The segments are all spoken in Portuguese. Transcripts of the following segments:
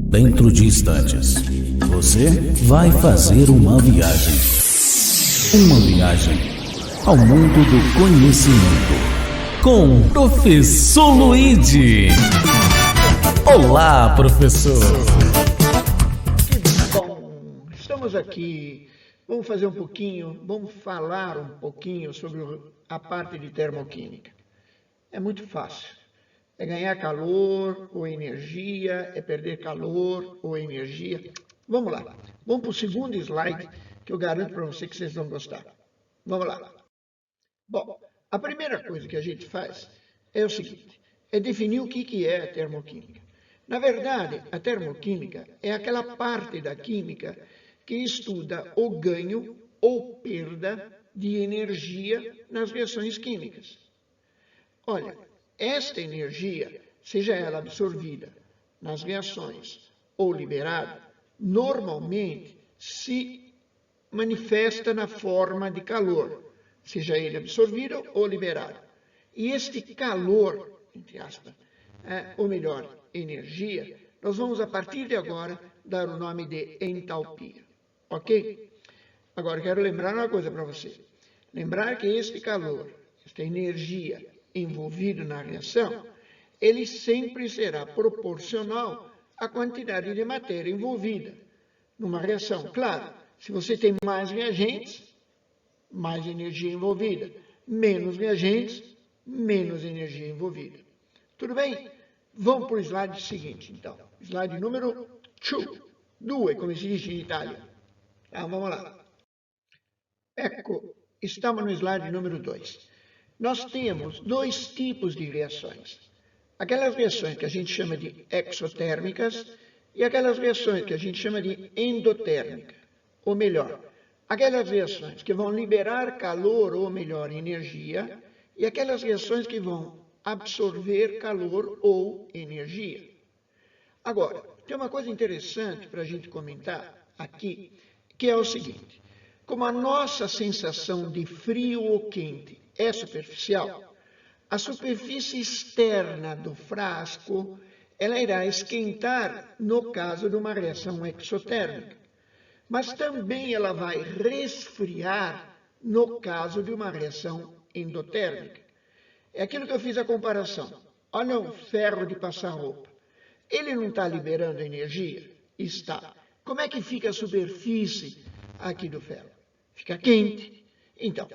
Dentro de instantes, você vai fazer uma viagem. Uma viagem ao mundo do conhecimento. Com o Professor Luigi. Olá, professor. Que bom, estamos aqui. Vamos falar um pouquinho sobre a parte de termoquímica. É muito fácil. É ganhar calor ou energia, é perder calor ou energia. Vamos lá. Vamos para o segundo slide, que eu garanto para você que vocês vão gostar. Vamos lá. Bom, a primeira coisa que a gente faz é o seguinte, é definir o que é a termoquímica. Na verdade, a termoquímica é aquela parte da química que estuda o ganho ou perda de energia nas reações químicas. Olha, esta energia, seja ela absorvida nas reações ou liberada, normalmente se manifesta na forma de calor, seja ele absorvido ou liberado. E este calor, entre aspas, ou melhor, energia, nós vamos a partir de agora dar o nome de entalpia, ok? Agora quero lembrar uma coisa para você. Lembrar que este calor, esta energia envolvida na reação, ele sempre será proporcional à quantidade de matéria envolvida numa reação. Claro, se você tem mais reagentes, mais energia envolvida. Menos reagentes, menos energia envolvida. Tudo bem? Vamos para o slide seguinte, então. Slide número 2, como se diz em Itália. Tá, vamos lá. Ecco, estamos no slide número 2. Nós temos dois tipos de reações. Aquelas reações que a gente chama de exotérmicas e aquelas reações que a gente chama de endotérmicas. Ou melhor, aquelas reações que vão liberar calor, ou melhor, energia, e aquelas reações que vão absorver calor ou energia. Agora, tem uma coisa interessante para a gente comentar aqui, que é o seguinte. Como a nossa sensação de frio ou quente é superficial, a superfície externa do frasco ela irá esquentar no caso de uma reação exotérmica, mas também ela vai resfriar no caso de uma reação endotérmica. É aquilo que eu fiz a comparação. Olha o ferro de passar roupa. Ele não está liberando energia? Está. Como é que fica a superfície aqui do ferro? Fica quente. Então,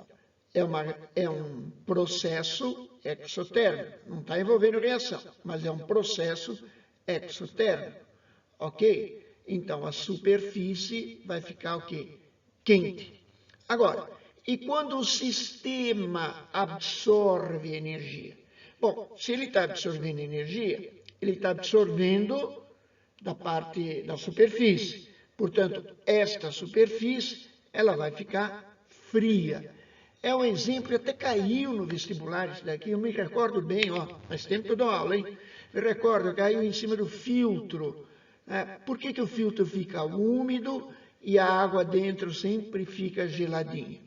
é um processo exotérmico. Não está envolvendo reação, mas é um processo exotérmico. Ok? Então, a superfície vai ficar o quê? Quente. Agora, e quando o sistema absorve energia? Bom, se ele está absorvendo energia, ele está absorvendo da parte da superfície. Portanto, esta superfície, ela vai ficar fria. É um exemplo que até caiu no vestibular isso daqui, eu me recordo bem, faz tempo que eu dou aula, hein? Me recordo, caiu em cima do filtro. Por que o filtro fica úmido e a água dentro sempre fica geladinha?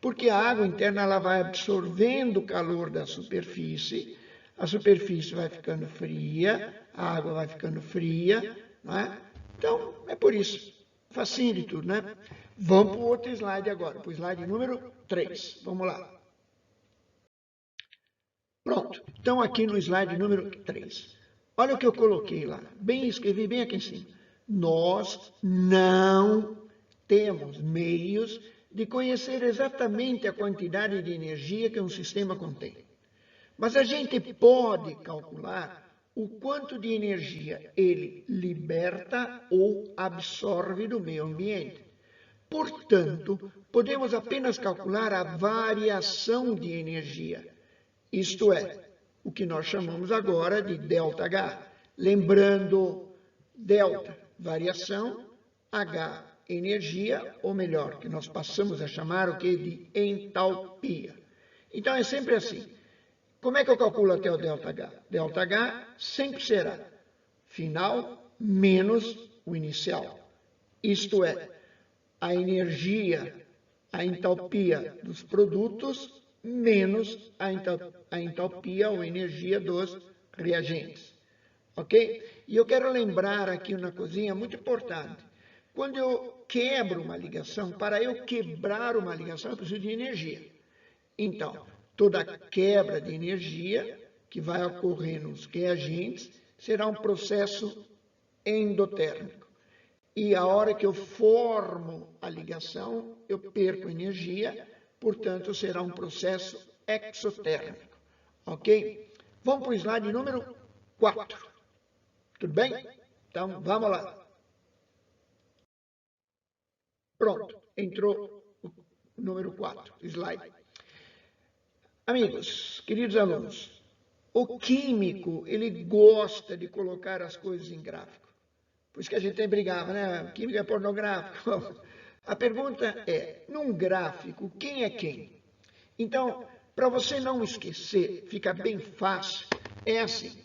Porque a água interna ela vai absorvendo o calor da superfície, a superfície vai ficando fria, a água vai ficando fria, não é? Então, é por isso. Facinho de tudo, né? Vamos para o outro slide agora, para o slide número 3. Vamos lá. Pronto, então aqui no slide número 3. Olha o que eu coloquei lá, escrevi bem aqui em cima. Nós não temos meios de conhecer exatamente a quantidade de energia que um sistema contém. Mas a gente pode calcular o quanto de energia ele liberta ou absorve do meio ambiente. Portanto, podemos apenas calcular a variação de energia, isto é, o que nós chamamos agora de ΔH. Lembrando, delta, variação, H, energia, ou melhor, que nós passamos a chamar o que de entalpia. Então, é sempre assim. Como é que eu calculo até o ΔH? ΔH sempre será final menos o inicial. Isto é, a energia, a entalpia dos produtos menos a entalpia ou energia dos reagentes. Ok? E eu quero lembrar aqui uma coisinha muito importante. Quando eu quebro uma ligação, para eu quebrar uma ligação, eu preciso de energia. Então, toda quebra de energia que vai ocorrer nos reagentes será um processo endotérmico. E a hora que eu formo a ligação, eu perco energia, portanto, será um processo exotérmico. Ok? Vamos para o slide número 4. Tudo bem? Então, vamos lá. Pronto, entrou o número 4, slide. Amigos, queridos alunos, o químico, ele gosta de colocar as coisas em gráfico. Por isso que a gente tem brigava, né? Química é pornográfico. A pergunta é, num gráfico, quem é quem? Então, para você não esquecer, fica bem fácil, é assim.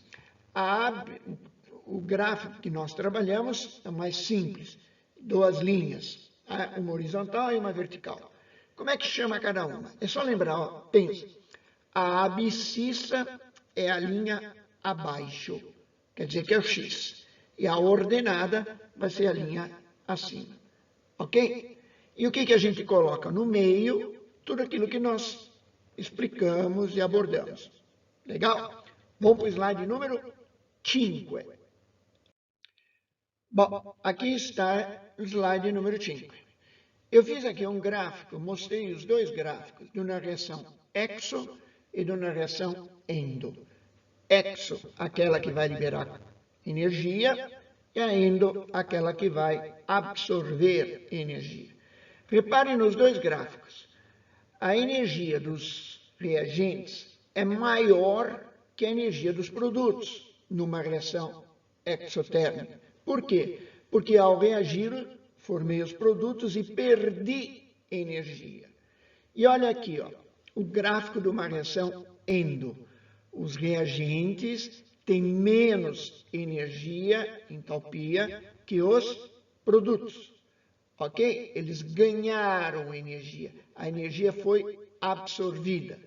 O gráfico que nós trabalhamos é mais simples, 2 linhas, uma horizontal e uma vertical. Como é que chama cada uma? É só lembrar, ó, pensa. A abscissa é a linha abaixo, quer dizer que é o X. E a ordenada vai ser a linha acima. Ok? E o que a gente coloca no meio? Tudo aquilo que nós explicamos e abordamos. Legal? Vamos para o slide número 5. Bom, aqui está o slide número 5. Eu fiz aqui um gráfico, mostrei os 2 gráficos de uma reação exo e de uma reação endo. Exo, aquela que vai liberar energia, e a endo, aquela que vai absorver energia. Reparem nos 2 gráficos. A energia dos reagentes é maior que a energia dos produtos numa reação exotérmica. Por quê? Porque ao reagir, formei os produtos e perdi energia. E olha aqui, ó, o gráfico de uma reação endo. Os reagentes têm menos energia, entalpia, que os produtos. Ok? Eles ganharam energia. A energia foi absorvida.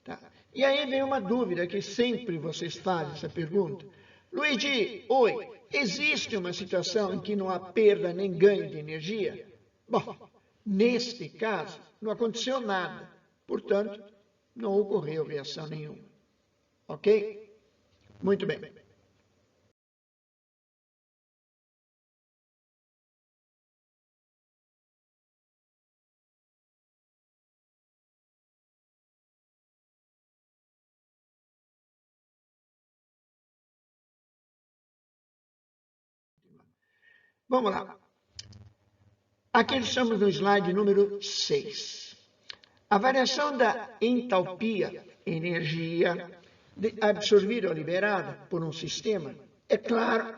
Tá? E aí vem uma dúvida que sempre vocês fazem essa pergunta. Luigi, oi, existe uma situação em que não há perda nem ganho de energia? Bom, neste caso, não aconteceu nada. Portanto, não ocorreu reação nenhuma. Ok? Muito bem. Vamos lá. Aqui estamos no slide número 6. A variação da entalpia, energia absorvida ou liberada por um sistema, é claro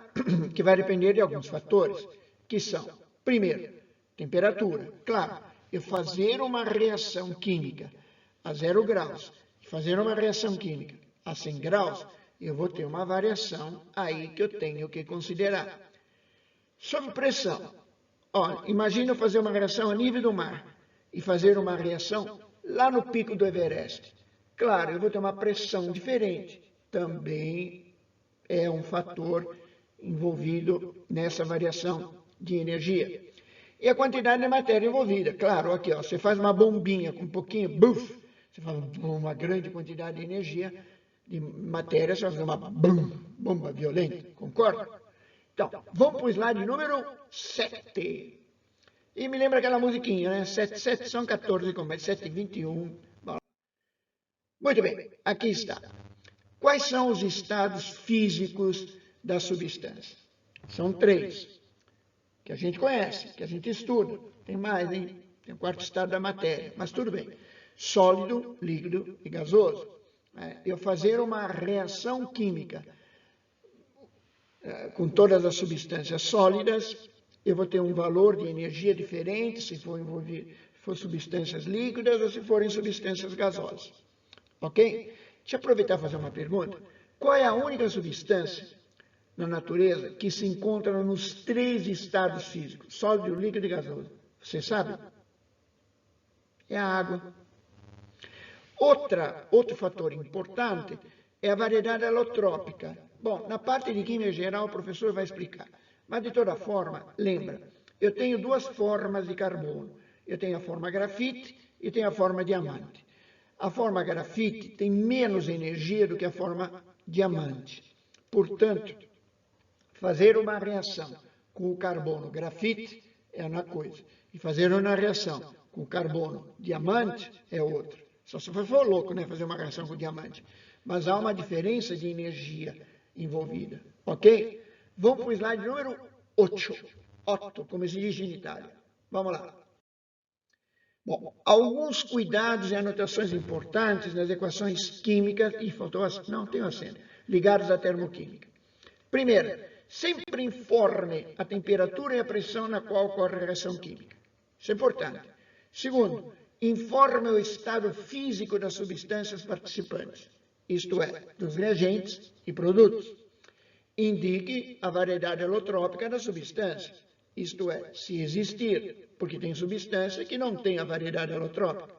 que vai depender de alguns fatores, que são, primeiro, temperatura. Claro, eu fazer uma reação química a 0 graus, fazer uma reação química a 100 graus, eu vou ter uma variação aí que eu tenho que considerar. Sob pressão. Olha, imagina eu fazer uma reação a nível do mar e fazer uma reação lá no pico do Everest. Claro, eu vou ter uma pressão diferente. Também é um fator envolvido nessa variação de energia. E a quantidade de matéria envolvida. Claro, aqui ó, você faz uma bombinha com um pouquinho, buf, você faz uma grande quantidade de energia, de matéria, você vai fazer uma bomba violenta, concorda? Então, vamos para o slide número 7. E me lembra aquela musiquinha, né? 7, 7 são 14, como é 7 e 21. Bom, muito bem, aqui está. Quais são os estados físicos da substância? São 3, que a gente conhece, que a gente estuda. Tem mais, hein? Tem o 4º estado da matéria, mas tudo bem. Sólido, líquido e gasoso. Eu fazer uma reação química com todas as substâncias sólidas, eu vou ter um valor de energia diferente se for substâncias líquidas ou se forem substâncias gasosas. Ok? Deixa eu aproveitar e fazer uma pergunta. Qual é a única substância na natureza que se encontra nos 3 estados físicos, sólido, líquido e gasoso? Você sabe? É a água. Outro fator importante é a variedade alotrópica. Bom, na parte de química geral, o professor vai explicar. Mas, de toda forma, lembra, eu tenho duas formas de carbono. Eu tenho a forma grafite e tenho a forma diamante. A forma grafite tem menos energia do que a forma diamante. Portanto, fazer uma reação com o carbono grafite é uma coisa. E fazer uma reação com o carbono diamante é outra. Só se for louco, né, fazer uma reação com diamante. Mas há uma diferença de energia envolvida, ok? Vamos para o slide número 8, como se diz em Itália. Vamos lá. Bom, alguns cuidados e anotações importantes nas equações químicas, e faltou, não, tem acento, ligados à termoquímica. Primeiro, sempre informe a temperatura e a pressão na qual ocorre a reação química. Isso é importante. Segundo, informe o estado físico das substâncias participantes, isto é, dos reagentes e produtos. Indique a variedade alotrópica da substância, isto é, se existir, porque tem substância que não tem a variedade alotrópica.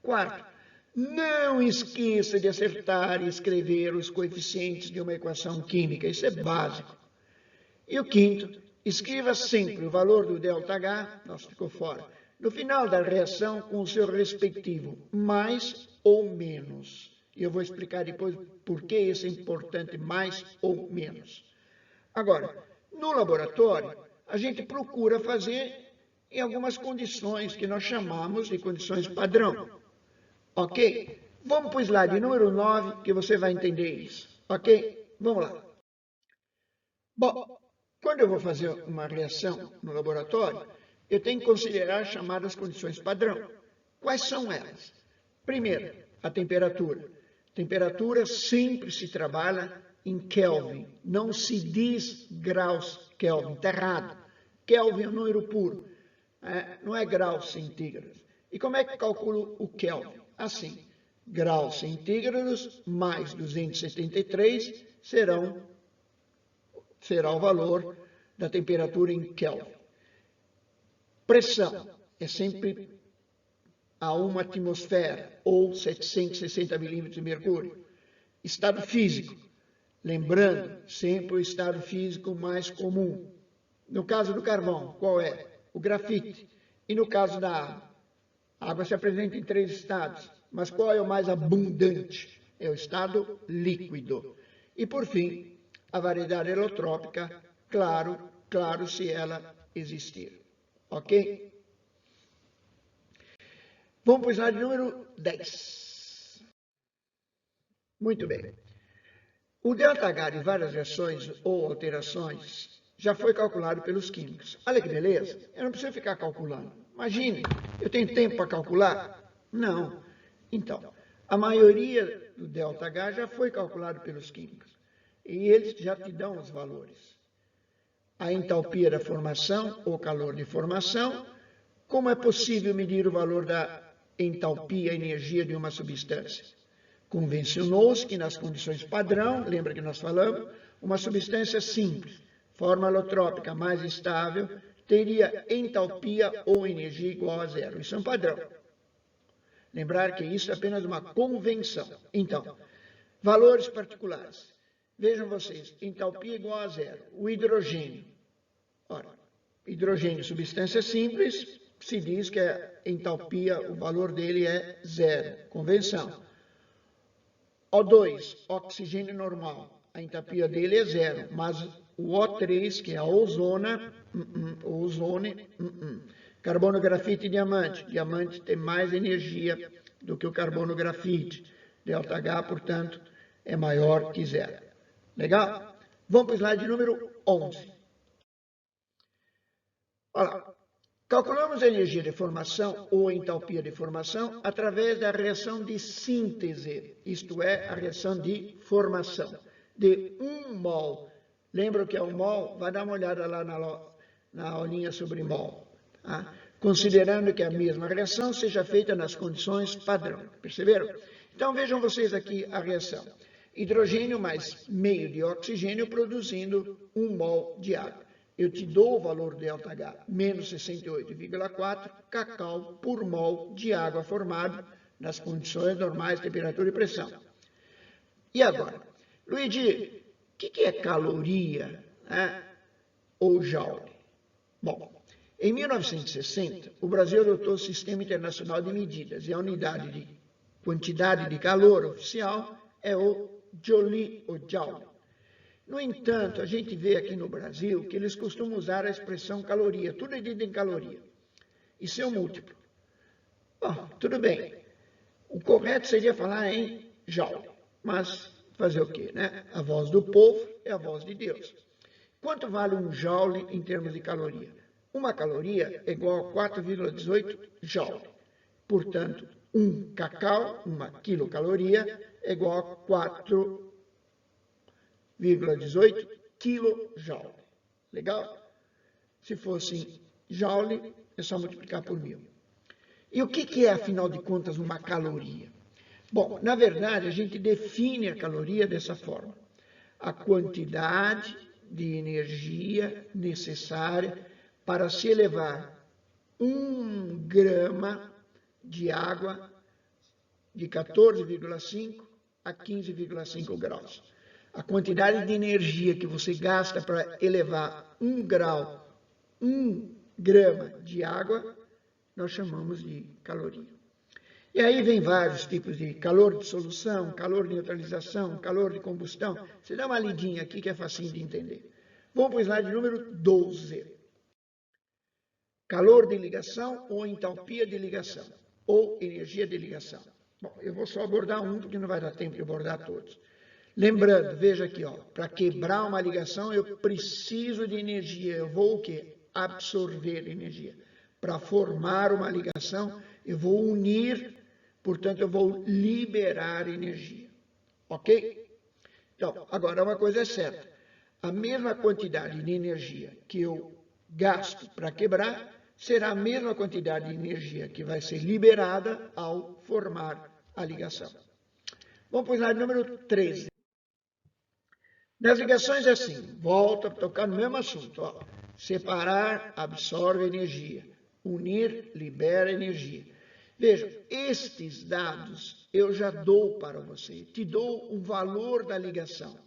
Quarto, não esqueça de acertar e escrever os coeficientes de uma equação química, isso é básico. E o quinto, escreva sempre o valor do ΔH, nossa, ficou fora, no final da reação com o seu respectivo mais ou menos. E eu vou explicar depois por que isso é importante, mais ou menos. Agora, no laboratório, a gente procura fazer em algumas condições que nós chamamos de condições padrão. Ok? Vamos para o slide número 9, que você vai entender isso. Ok? Vamos lá. Bom, quando eu vou fazer uma reação no laboratório, eu tenho que considerar as chamadas condições padrão. Quais são elas? Primeiro, a temperatura. Temperatura sempre se trabalha em Kelvin, não se diz graus Kelvin, está errado. Kelvin é um número puro, não é graus centígrados. E como é que calculo o Kelvin? Assim, graus centígrados mais 273 será o valor da temperatura em Kelvin. Pressão é sempre a 1 atmosfera, ou 760 milímetros de mercúrio. Estado físico, lembrando, sempre o estado físico mais comum. No caso do carvão, qual é? O grafite. E no caso da água? A água se apresenta em 3 estados, mas qual é o mais abundante? É o estado líquido. E, por fim, a variedade alotrópica, claro, se ela existir. Ok? Vamos para o slide número 10. Muito bem. O ΔH de várias reações ou alterações já foi calculado pelos químicos. Olha que beleza, eu não preciso ficar calculando. Imagine, eu tenho tempo para calcular? Não. Então, a maioria do ΔH já foi calculado pelos químicos. E eles já te dão os valores. A entalpia da formação, ou calor de formação. Como é possível medir o valor da entalpia, energia de uma substância? Convencionou-se que nas condições padrão, lembra que nós falamos, uma substância simples, forma alotrópica mais estável, teria entalpia ou energia igual a zero. Isso é um padrão. Lembrar que isso é apenas uma convenção. Então, valores particulares. Vejam vocês, entalpia igual a zero. O hidrogênio. Ora, hidrogênio, substância simples, se diz que a entalpia, o valor dele é zero. Convenção. O2, oxigênio normal, a entalpia dele é zero, mas o O3, que é a ozone, carbono, grafite e diamante. Diamante tem mais energia do que o carbono, grafite. ΔH, portanto, é maior que zero. Legal? Vamos para o slide número 11. Olha lá. Calculamos a energia de formação ou entalpia de formação através da reação de síntese, isto é, a reação de formação, de 1 mol. Lembra o que é 1 mol? Vai dar uma olhada lá na aulinha sobre mol. Tá? Considerando que a mesma reação seja feita nas condições padrão. Perceberam? Então vejam vocês aqui a reação. Hidrogênio mais meio de oxigênio produzindo 1 mol de água. Eu te dou o valor ΔH, menos 68,4 kcal por mol de água formado nas condições normais de temperatura e pressão. E agora, Luigi, o que é caloria, né? Ou joule? Bom, em 1960, o Brasil adotou o Sistema Internacional de Medidas e a unidade de quantidade de calor oficial é o joule, ou joule. No entanto, a gente vê aqui no Brasil que eles costumam usar a expressão caloria, tudo é dito em caloria, e seu múltiplo. Bom, tudo bem. O correto seria falar em joule, mas fazer o quê, né? A voz do povo é a voz de Deus. Quanto vale um joule em termos de caloria? Uma caloria é igual a 4,18 joule. Portanto, um cacau, uma quilocaloria, é igual a 4,18 quilojoule. Legal? Se fosse joule, é só multiplicar por 1000. E o que é, afinal de contas, uma caloria? Bom, na verdade, a gente define a caloria dessa forma. A quantidade de energia necessária para se elevar 1 grama de água de 14,5 a 15,5 graus. A quantidade de energia que você gasta para elevar 1 grama de água, nós chamamos de caloria. E aí vem vários tipos de calor de solução, calor de neutralização, calor de combustão. Você dá uma lidinha aqui que é facinho de entender. Vamos para o slide número 12. Calor de ligação ou entalpia de ligação, ou energia de ligação. Bom, eu vou só abordar um, porque não vai dar tempo de abordar todos. Lembrando, veja aqui, para quebrar uma ligação eu preciso de energia. Eu vou o quê? Absorver energia. Para formar uma ligação, eu vou unir, portanto, eu vou liberar energia. Ok? Então, agora uma coisa é certa. A mesma quantidade de energia que eu gasto para quebrar será a mesma quantidade de energia que vai ser liberada ao formar a ligação. Vamos para o slide número 13. Nas ligações é assim, volta a tocar no mesmo assunto. Separar, absorve energia. Unir, libera energia. Veja, estes dados eu já dou para você. Te dou o valor da ligação.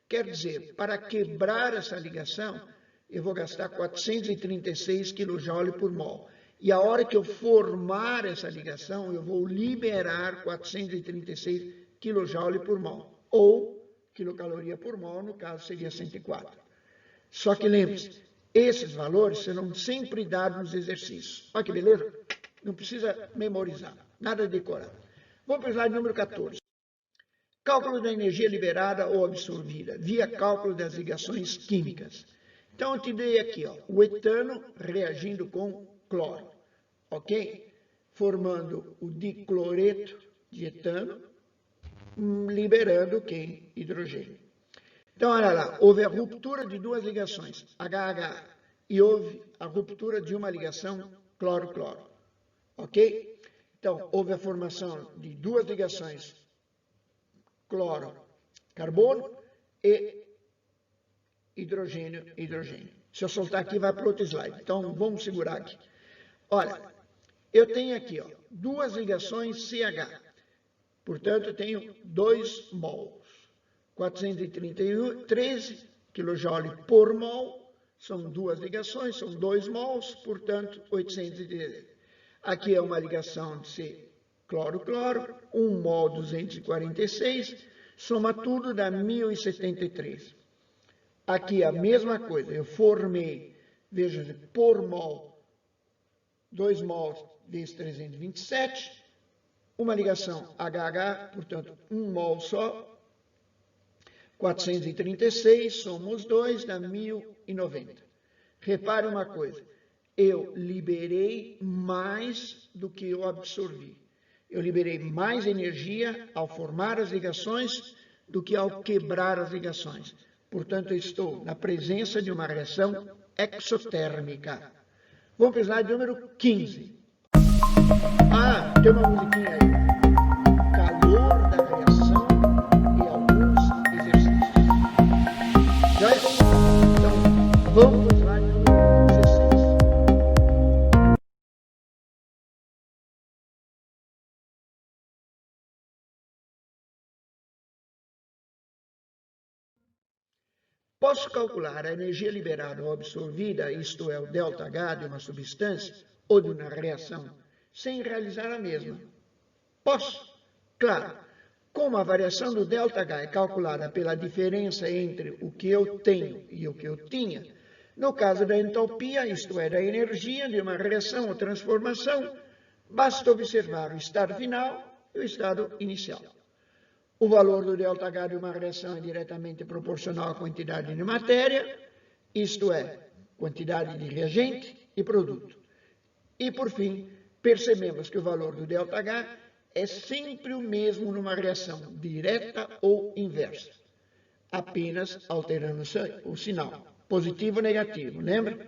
Quer dizer, para quebrar essa ligação, eu vou gastar 436 kJ por mol. E a hora que eu formar essa ligação, eu vou liberar 436 kJ por mol. Ou quilocaloria por mol, no caso seria 104. Só que lembre-se, esses valores serão sempre dados nos exercícios. Olha que beleza? Não precisa memorizar, nada decorado. Vamos para o slide número 14. Cálculo da energia liberada ou absorvida, via cálculo das ligações químicas. Então, eu te dei aqui, o etano reagindo com cloro, ok? Formando o dicloreto de etano, liberando o quê? Hidrogênio. Então, olha lá, houve a ruptura de duas ligações, HH, e houve a ruptura de uma ligação cloro-cloro, ok? Então, houve a formação de duas ligações cloro-carbono e hidrogênio. Se eu soltar aqui, vai para outro slide. Então, vamos segurar aqui. Olha, eu tenho aqui, duas ligações CH. Portanto, eu tenho 2 mols. 413 kJ por mol, são duas ligações, são 2 mols, portanto, 813. Aqui é uma ligação de C cloro-cloro, 1 mol 246, soma tudo dá 1073. Aqui a mesma coisa, eu formei, veja, por mol, 2 mols vezes 327, uma ligação HH, portanto, 1 mol só, 436, somos 2, dá 1090. Repare uma coisa, eu liberei mais do que eu absorvi. Eu liberei mais energia ao formar as ligações do que ao quebrar as ligações. Portanto, eu estou na presença de uma reação exotérmica. Vamos para o slide número 15. Tem uma musiquinha aí. Calor da reação e alguns exercícios. Já é? Então, vamos para o slide número 16. posso calcular a energia liberada ou absorvida, isto é, o ΔH de uma substância ou de uma reação, sem realizar a mesma? Posso. Claro, como a variação do ΔH é calculada pela diferença entre o que eu tenho e o que eu tinha, no caso da entalpia, isto é, da energia de uma reação ou transformação, basta observar o estado final e o estado inicial. O valor do ΔH de uma reação é diretamente proporcional à quantidade de matéria, isto é, quantidade de reagente e produto. E, por fim, percebemos que o valor do ΔH é sempre o mesmo numa reação direta ou inversa, apenas alterando o sinal, positivo ou negativo, lembra?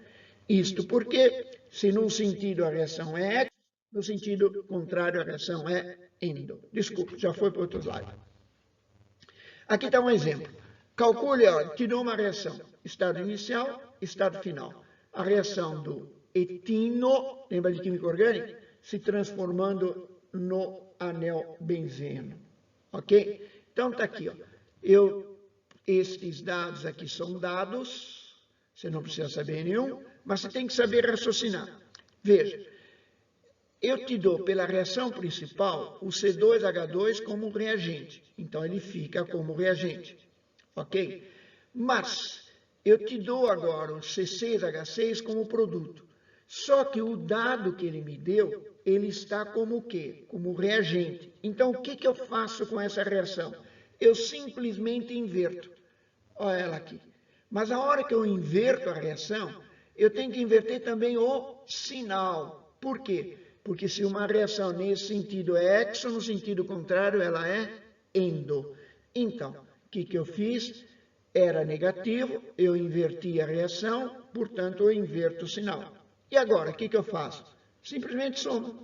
Isto porque, se num sentido a reação é ex, no sentido contrário a reação é endo. Desculpe, já foi para outro slide. Aqui está um exemplo. Calcule, te dou uma reação, estado inicial, estado final. A reação do etino, lembra de química orgânica? Se transformando no anel benzeno, ok? Então está aqui, estes dados aqui são dados, você não precisa saber nenhum, mas você tem que saber raciocinar. Veja, eu te dou pela reação principal o C2H2 como reagente, então ele fica como reagente, ok? Mas eu te dou agora o C6H6 como produto, só que o dado que ele me deu, ele está como o quê? Como reagente. Então, o que eu faço com essa reação? Eu simplesmente inverto. Olha ela aqui. Mas a hora que eu inverto a reação, eu tenho que inverter também o sinal. Por quê? Porque se uma reação nesse sentido é exo, no sentido contrário, ela é endo. Então, o que eu fiz? Era negativo, eu inverti a reação, portanto, eu inverto o sinal. E agora, o que eu faço? Simplesmente soma.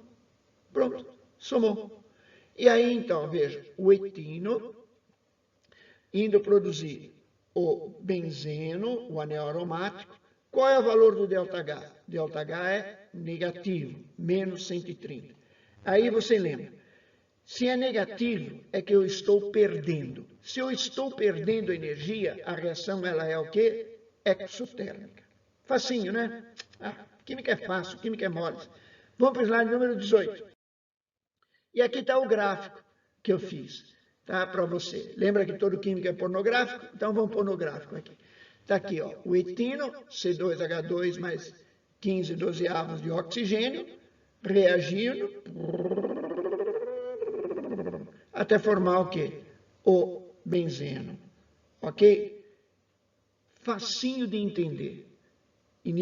Pronto, somou. E aí, então, veja, o etino indo produzir o benzeno, o anel aromático. Qual é o valor do ΔH? ΔH é negativo, menos 130. Aí você lembra, se é negativo, é que eu estou perdendo. Se eu estou perdendo energia, a reação ela é o quê? Exotérmica. Facinho, né? Química é fácil, química é mole. Vamos para o slide número 18. E aqui está o gráfico que eu fiz, tá? Para você. Lembra que todo químico é pornográfico? Então vamos pôr no gráfico aqui. Está aqui, o etino, C2H2 mais 15 dozeavos de oxigênio, reagindo até formar o quê? O benzeno. Ok? Facinho de entender.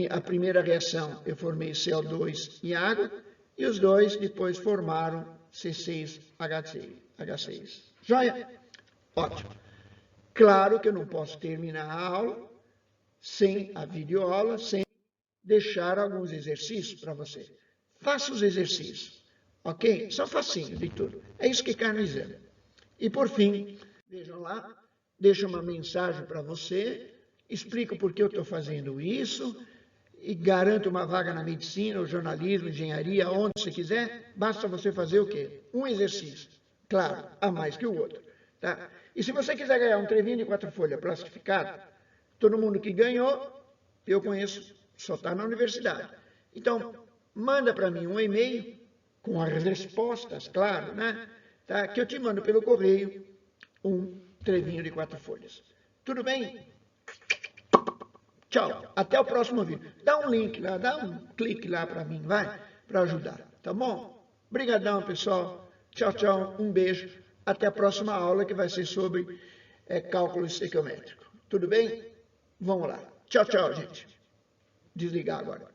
A primeira reação, eu formei CO2 e água, e os dois depois formaram C6H6. Joia? Ótimo. Claro que eu não posso terminar a aula sem a videoaula, sem deixar alguns exercícios para você. Faça os exercícios, ok? São facinhos de tudo. É isso que cai no exame. E por fim, vejam lá, deixo uma mensagem para você, explico por que eu estou fazendo isso, e garanto uma vaga na medicina, ou jornalismo, engenharia, onde você quiser, basta você fazer o quê? Um exercício. Claro, a mais que o outro. Tá? E se você quiser ganhar um trevinho de 4 folhas plastificado, todo mundo que ganhou, eu conheço, só está na universidade. Então, manda para mim um e-mail, com as respostas, claro, né? Tá? Que eu te mando pelo correio um trevinho de 4 folhas. Tudo bem? Tchau, até o próximo vídeo. Dá um link lá, dá um clique lá para mim, vai, para ajudar, tá bom? Obrigadão, pessoal. Tchau, tchau, um beijo. Até a próxima aula que vai ser sobre cálculo estequiométrico. Tudo bem? Vamos lá. Tchau, tchau, gente. Desligar agora.